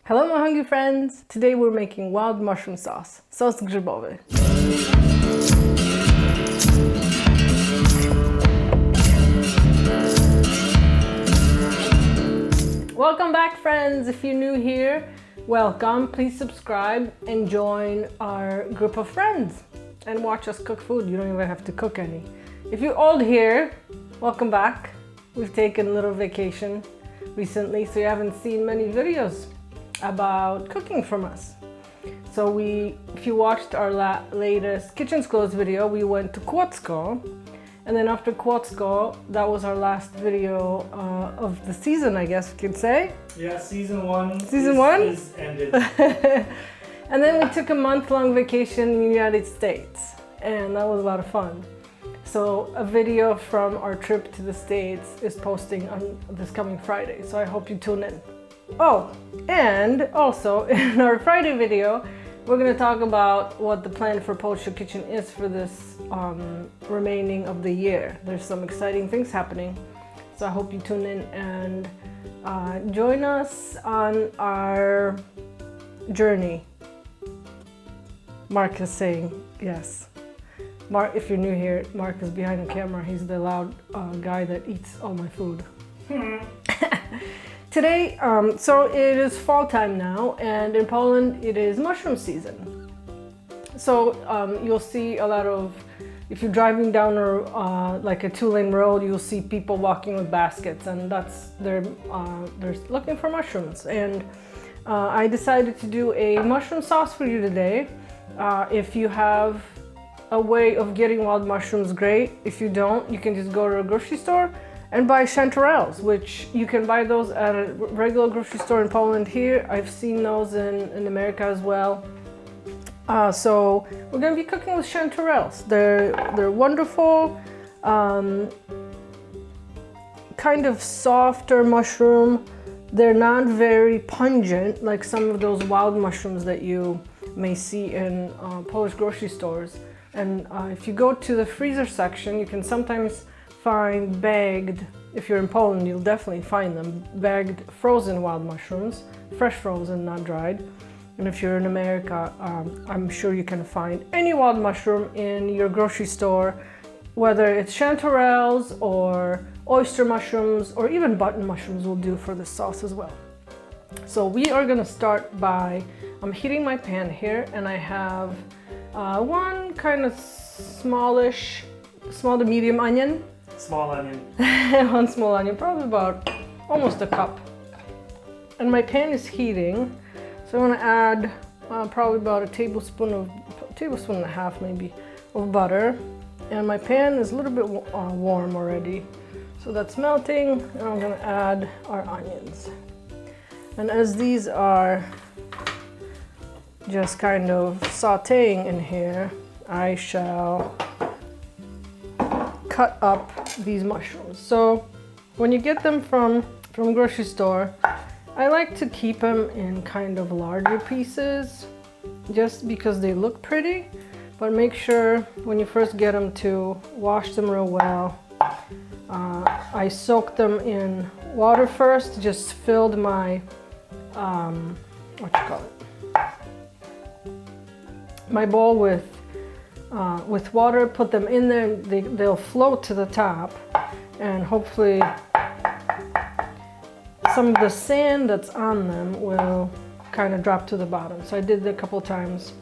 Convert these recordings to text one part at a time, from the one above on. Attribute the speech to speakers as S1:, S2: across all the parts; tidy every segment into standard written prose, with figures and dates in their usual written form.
S1: Hello my hungry friends! Today we're making wild mushroom sauce. Sos grzybowy. Welcome back friends! If you're new here, welcome. Please subscribe and join our group of friends and watch us cook food. You don't even have to cook any. If you're old here, welcome back. We've taken a little vacation recently, so you haven't seen many videos about cooking from us. So if you watched our latest Kitchen's Closed video, we went to Kłodzko, and then after Kłodzko, that was our last video of the season, I guess we could say.
S2: Yeah, season one.
S1: Season one
S2: is ended.
S1: And then we took a month-long vacation in the United States, and that was a lot of fun. So a video from our trip to the States is posting on this coming Friday, so I hope you tune in. Oh, and also in our Friday video, we're going to talk about what the plan for Polish Kitchen is for this remaining of the year. There's some exciting things happening, so I hope you tune in and join us on our journey. Mark is saying yes. Mark, if you're new here, Mark is behind the camera. He's the loud guy that eats all my food. Today, so it is fall time now, and in Poland it is mushroom season. So you'll see a lot of, if you're driving down like a two-lane road, you'll see people walking with baskets, and they're looking for mushrooms. And I decided to do a mushroom sauce for you today. If you have a way of getting wild mushrooms, great. If you don't, you can just go to a grocery store and buy Chanterelles, which you can buy those at a regular grocery store in Poland here. I've seen those in America as well. So we're gonna be cooking with Chanterelles. They're wonderful, kind of softer mushroom. They're not very pungent like some of those wild mushrooms that you may see in Polish grocery stores. And if you go to the freezer section, you can sometimes find bagged, if you're in Poland, you'll definitely find them, bagged frozen wild mushrooms, fresh frozen, not dried. And if you're in America, I'm sure you can find any wild mushroom in your grocery store, whether it's chanterelles or oyster mushrooms or even button mushrooms will do for this sauce as well. So we are gonna start by, I'm heating my pan here, and I have one kind of small to medium onion.
S2: Small onion.
S1: One small onion, probably about almost a cup. And my pan is heating, so I'm gonna add probably about a tablespoon and a half maybe of butter. And my pan is a little bit warm already, so that's melting. And I'm gonna add our onions. And as these are just kind of sauteing in here, I shall cut up these mushrooms. So when you get them from grocery store, I like to keep them in kind of larger pieces just because they look pretty, but make sure when you first get them to wash them real well. I soaked them in water first, just filled my my bowl with water, put them in there, they'll float to the top, and hopefully some of the sand that's on them will kind of drop to the bottom. So I did it a couple times,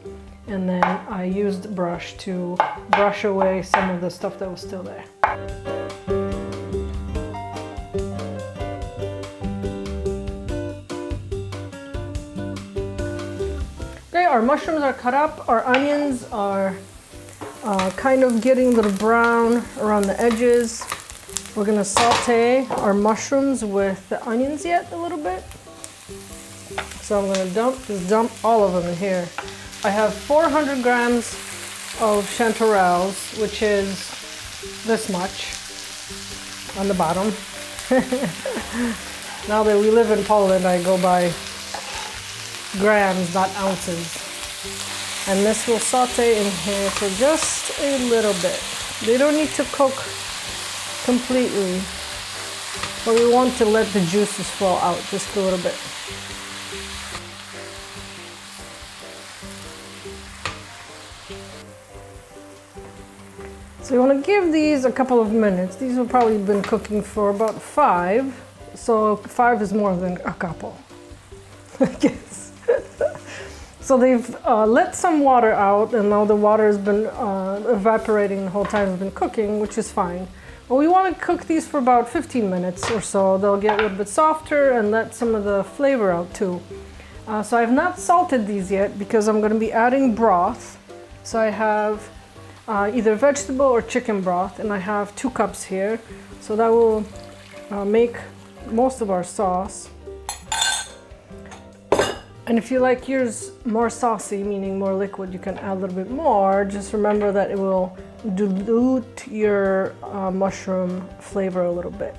S1: and then I used a brush to brush away some of the stuff that was still there. Okay, our mushrooms are cut up, our onions are kind of getting a little brown around the edges. We're gonna saute our mushrooms with the onions yet a little bit. So I'm gonna dump all of them in here. I have 400 grams of chanterelles, which is this much on the bottom. Now that we live in Poland, I go by grams, not ounces. And this will saute in here for just a little bit. They don't need to cook completely, but we want to let the juices flow out just a little bit. So you want to give these a couple of minutes. These have probably been cooking for about 5. So 5 is more than a couple, I guess. So they've let some water out, and now the water has been evaporating the whole time it's been cooking, which is fine. But we want to cook these for about 15 minutes or so. They'll get a little bit softer and let some of the flavor out too. So I've not salted these yet because I'm going to be adding broth. So I have either vegetable or chicken broth, and I have 2 cups here. So that will make most of our sauce. And if you like yours more saucy, meaning more liquid, you can add a little bit more. Just remember that it will dilute your mushroom flavor a little bit.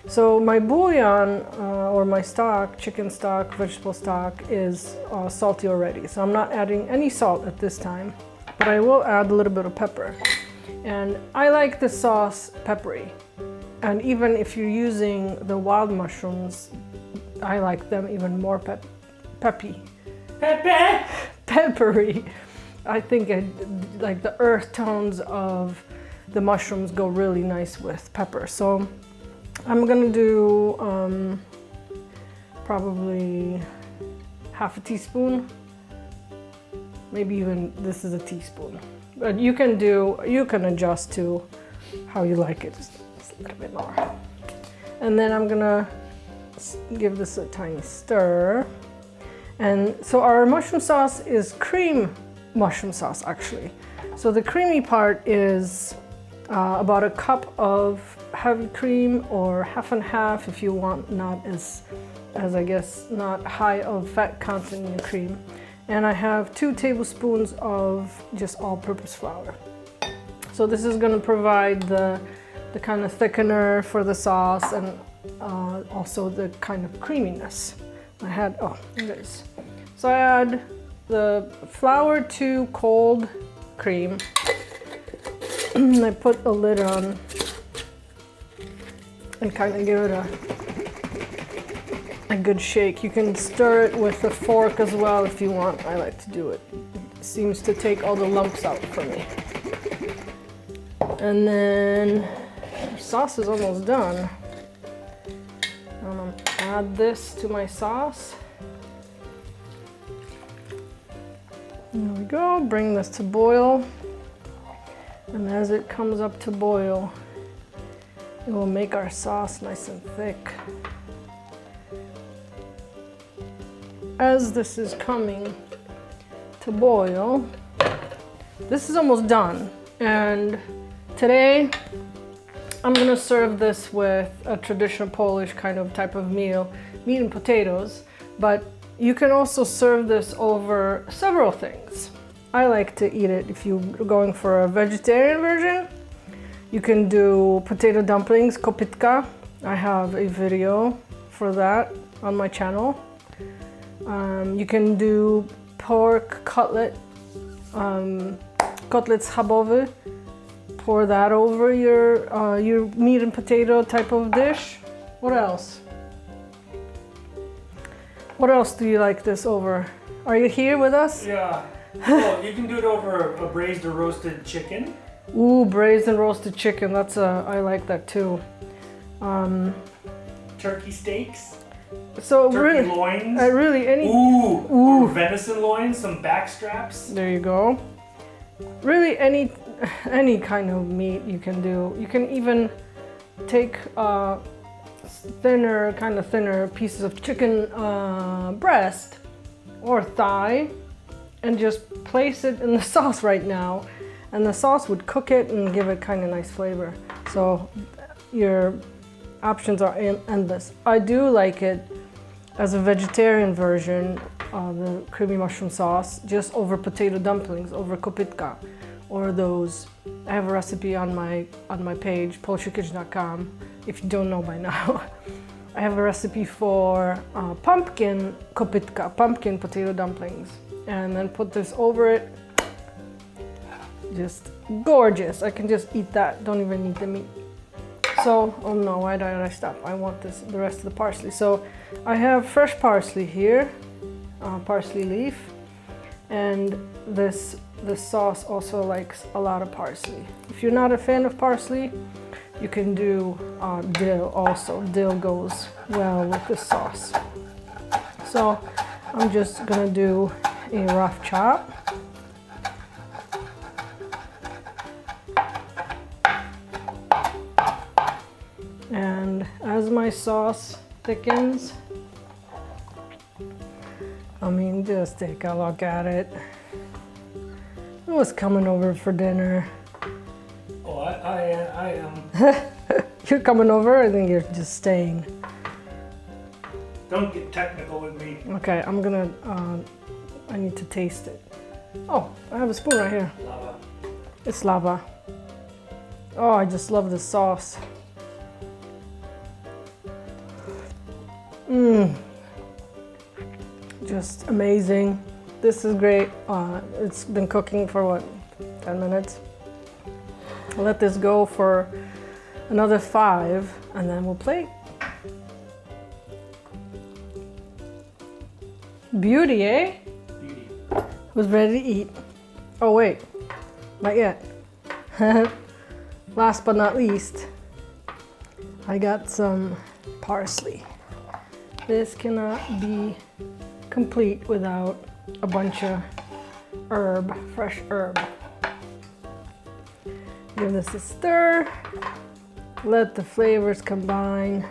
S1: So my bouillon or my stock, chicken stock, vegetable stock, is salty already. So I'm not adding any salt at this time, but I will add a little bit of pepper. And I like the sauce peppery. And even if you're using the wild mushrooms, I like them even more peppery. I think like the earth tones of the mushrooms go really nice with pepper. So I'm gonna do probably half a teaspoon, maybe even this is a teaspoon. But you can adjust to how you like it, just a little bit more. And then I'm gonna give this a tiny stir. And so our mushroom sauce is cream mushroom sauce actually. So the creamy part is about a cup of heavy cream, or half and half if you want not as I guess not high of fat content in your cream. And I have 2 tablespoons of just all-purpose flour. So this is going to provide the kind of thickener for the sauce, and also the kind of creaminess. Here it is. So I add the flour to cold cream, and I put a lid on and kind of give it a good shake. You can stir it with a fork as well if you want. I like to do it. It seems to take all the lumps out for me. And then our sauce is almost done. I'm gonna add this to my sauce. There we go, bring this to boil. And as it comes up to boil, it will make our sauce nice and thick. As this is coming to boil, this is almost done. And today, I'm gonna serve this with a traditional Polish kind of type of meal, meat and potatoes, but you can also serve this over several things. I like to eat it if you're going for a vegetarian version. You can do potato dumplings, kopytka. I have a video for that on my channel. You can do pork cutlet, cutlets schabowy. Pour that over your meat and potato type of dish. What else? What else do you like this over? Are you here with us?
S2: Yeah. Well, you can do it over a braised or roasted chicken.
S1: Ooh, braised and roasted chicken. I like that too.
S2: Turkey steaks.
S1: So
S2: turkey loins.
S1: Really any.
S2: Ooh.
S1: Ooh.
S2: Or venison loins, some back straps.
S1: There you go. Really any kind of meat you can do. You can even take thinner pieces of chicken breast or thigh and just place it in the sauce right now, and the sauce would cook it and give it kind of nice flavor. So your options are endless. I do like it as a vegetarian version of the creamy mushroom sauce, just over potato dumplings, over kopytka, or those. I have a recipe on my page, polishyourkitchen.com, if you don't know by now. I have a recipe for pumpkin kopytka, pumpkin potato dumplings, and then put this over it. Just gorgeous. I can just eat that, don't even need the meat. So, oh no, why did I stop? I want the rest of the parsley. So I have fresh parsley here, parsley leaf, and this sauce also likes a lot of parsley. If you're not a fan of parsley, you can do dill also. Dill goes well with the sauce. So I'm just gonna do a rough chop. And as my sauce thickens, I mean, just take a look at it. Who was coming over for dinner?
S2: Oh, I am.
S1: You're coming over, I think you're just staying.
S2: Don't get technical with me.
S1: Okay, I'm gonna, I need to taste it. Oh, I have a spoon right here.
S2: Lava.
S1: It's lava. Oh, I just love the sauce. Just amazing. This is great. It's been cooking for what, 10 minutes? I'll let this go for another 5 and then we'll plate. Beauty, eh?
S2: Beauty.
S1: Who's ready to eat? Oh wait, not yet. Last but not least, I got some parsley. This cannot be complete without a bunch of herb, fresh herb. Give this a stir. Let the flavors combine.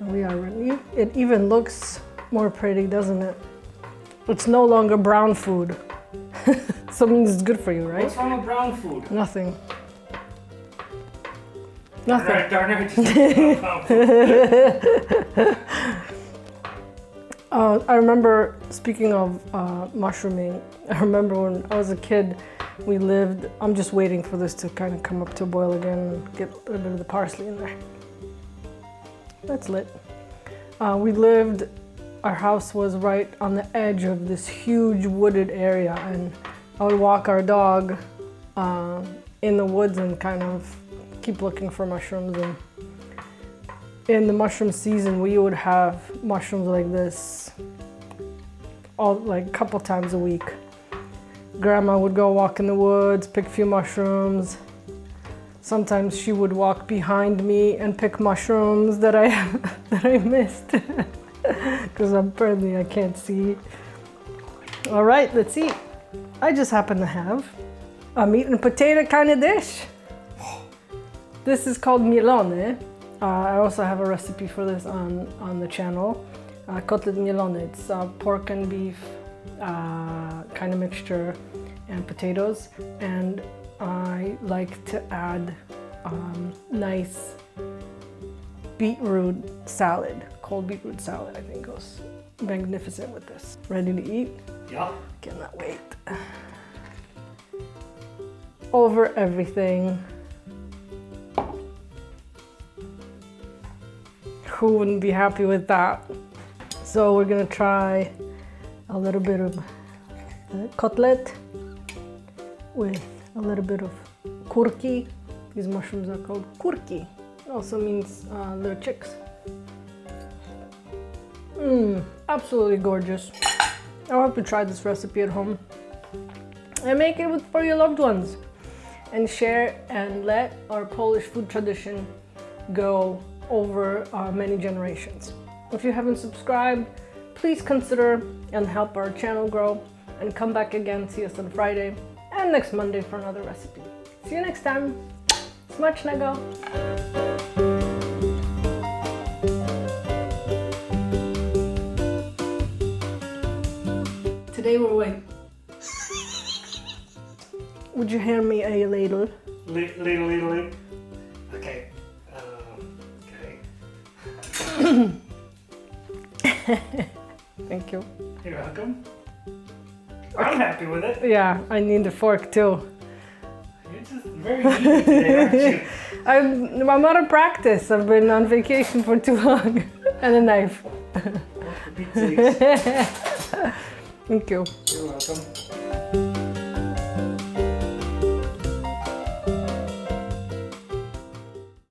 S1: We are ready. It even looks more pretty, doesn't it? It's no longer brown food. So it means it's good for you, right?
S2: What's wrong with brown food?
S1: Nothing. Nothing.
S2: Darn it. Brown food.
S1: I remember, speaking of mushrooming, I remember when I was a kid, we lived, I'm just waiting for this to kind of come up to a boil again and get a little bit of the parsley in there. That's lit. Our house was right on the edge of this huge wooded area, and I would walk our dog in the woods and kind of keep looking for mushrooms. And in the mushroom season, we would have mushrooms like this like a couple times a week. Grandma would go walk in the woods, pick a few mushrooms. Sometimes she would walk behind me and pick mushrooms that I missed because apparently I can't see. All right, let's eat. I just happen to have a meat and potato kind of dish. This is called mielone. I also have a recipe for this on the channel. Cutlet mielone. It's pork and beef kind of mixture and potatoes. And I like to add nice beetroot salad. Cold beetroot salad, I think, goes magnificent with this. Ready to eat?
S2: Yeah.
S1: Cannot wait. Over everything. Who wouldn't be happy with that? So we're gonna try a little bit of cutlet with a little bit of kurki. These mushrooms are called kurki. It also means little chicks. Absolutely gorgeous. I hope you try this recipe at home and make it for your loved ones, and share and let our Polish food tradition go over many generations. If you haven't subscribed, please consider and help our channel grow, and come back again. See us on Friday and next Monday for another recipe. See you next time. Smacznego! Today we're waiting. Would you hand me a ladle?
S2: Ladle. Okay.
S1: Thank you.
S2: You're welcome. I'm happy with it.
S1: Yeah, I need a fork too.
S2: You're just very easy today, aren't you?
S1: I'm out of practice. I've been on vacation for too long. And a knife.
S2: Well, for Pete's sakes.
S1: Thank you.
S2: You're welcome.